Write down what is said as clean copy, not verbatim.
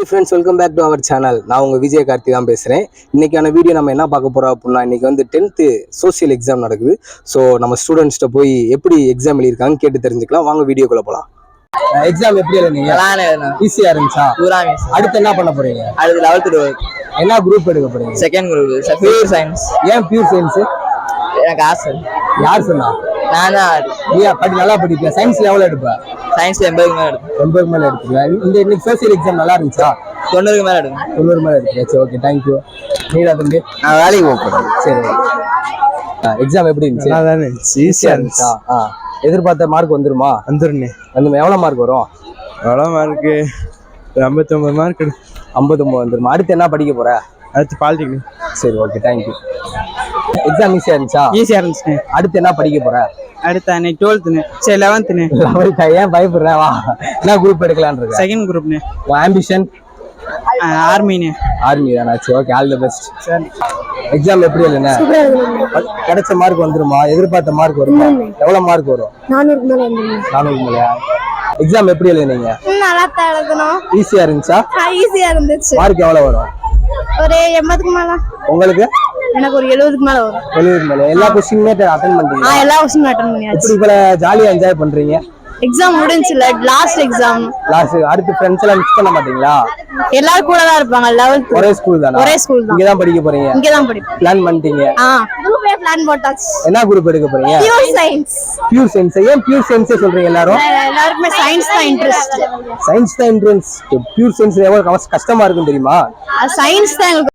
Hi friends, welcome back to our channel. நான் உங்கள் விஜய் கார்த்தி தான் பேசுகிறேன். இன்றைக்கான வீடியோ நம்ம என்ன பார்க்க போகிறோம் அப்படின்னா, இன்றைக்கி வந்து 10th சோசியல் எக்ஸாம் நடக்குது. ஸோ நம்ம ஸ்டூடெண்ட்ஸ்கிட்ட போய் எப்படி எக்ஸாம் எழுதியிருக்காங்கன்னு கேட்டு தெரிஞ்சுக்கலாம். வாங்க வீடியோக்குள்ளே போகலாம். எக்ஸாம் எப்படி எழுதிங்க? ஈஸியாக இருந்துச்சா? அடுத்து என்ன பண்ண போகிறீங்க? அடுத்து 11th என்ன குரூப் எடுக்க போகிறீங்க? Second group pure science. ஏன் பியூர் சயின்ஸு? எனக்கு ஆசை. யார் சொன்னா? நான் தான். நீ நல்லா படிப்பேன். சயின்ஸில் எவ்வளோ எடுப்பேன்? சயின்ஸில் 80க்கு மேலே எடுப்பேன். 80க்கு மேலே எடுத்துருவேன். இன்னைக்கு சோசியல் எக்ஸாம் நல்லா இருந்துச்சா? 90க்கு மேலே எடுப்பேன். 90 மேலே எடுத்துருவேன். சரி, ஓகே, தேங்க்யூ. நீடா தம்பி? நான் வேலைக்கு போகிறேன். சரி, எக்ஸாம் எப்படி இருந்துச்சு? நல்லா தானே இருந்துச்சு. ஈஸியாக இருந்துச்சா? எதிர்பார்த்த மார்க் வந்துருமா? வந்துருண்ணே. எவ்வளோ மார்க் வரும்? எவ்வளோ மார்க்கு? 59 மார்க் எடுக்கும். 59 வந்துருமா? அடுத்து என்ன படிக்க போற? அடுத்து பாலிடெக்னிக். சரி, ஓகே, தேங்க்யூ. எக்ஸாம் ஈஸியாக இருந்துச்சா? ஈஸியாக இருந்துச்சுண்ணே. அடுத்து என்ன படிக்க போற? அடுத்து 12th. சரி, 11th. 11th. ஏன் பயப்படுற? வா, என்ன குரூப் எடுக்கலான்னு இருக்க? செகண்ட் குரூப்ண்ணே. ஆம்பிஷன்? ஆர்மிண்ணே. ஆர்மி தானா? சரி, ஓகே, ஆல் தி பெஸ்ட். சரி, எக்ஸாம் எப்படி எழுதுன? கிடைச்ச மார்க் வந்துருமா? எதிர்பார்த்த மார்க் வருமா? எவ்வளவு மார்க் வரும்? 400 மேல வந்துரும். 400 மேலயா? எக்ஸாம் எப்படி எழுதுனீங்க? நல்லா தான் எழுதணும். ஈஸியா இருந்துச்சா? ஈஸியா இருந்துச்சு. மார்க் எவ்வளவு வரும்? ஒரு 80க்கு மேல. உங்களுக்கு? எனக்கு ஒரு 70க்கு மேல வரும். 70 மேல. எல்லா क्वेश्चनமே அட்டெண்ட் பண்ணீங்க? எல்லா क्वेश्चन அட்டெண்ட் பண்ணியாச்சு. இப்படி இவ்வளவு ஜாலியா என்ஜாய் பண்றீங்க? எக்ஸாம் முடிஞ்சுல, லாஸ்ட் எக்ஸாம். அடுத்து ஃப்ரெண்ட்ஸ் எல்லாம் மிஸ் பண்ண மாட்டீங்களா? எல்லாரும் கூட தான் இருப்பாங்க. 11th ஒரே ஸ்கூல் தானா? ஒரே ஸ்கூல் தான். இங்க தான் படிக்க போறீங்க? இங்க தான் படிப்போம். பிளான் பண்ணிட்டீங்க? குரூப்பே பிளான் போட்டாச்சு. என்ன குரூப் எடுக்க போறீங்க? Pure science. Pure science. ஏன் பியூர் சயின்ஸ் சொல்றீங்க எல்லாரும்? எல்லாருக்குமே சயின்ஸ் தான் இன்ட்ரெஸ்ட். சயின்ஸ் தான் இன்ட்ரெஸ்ட். பியூர் சயின்ஸ் எவ்வளவு கஷ்டமா இருக்கும் தெரியுமா? சயின்ஸ் தான்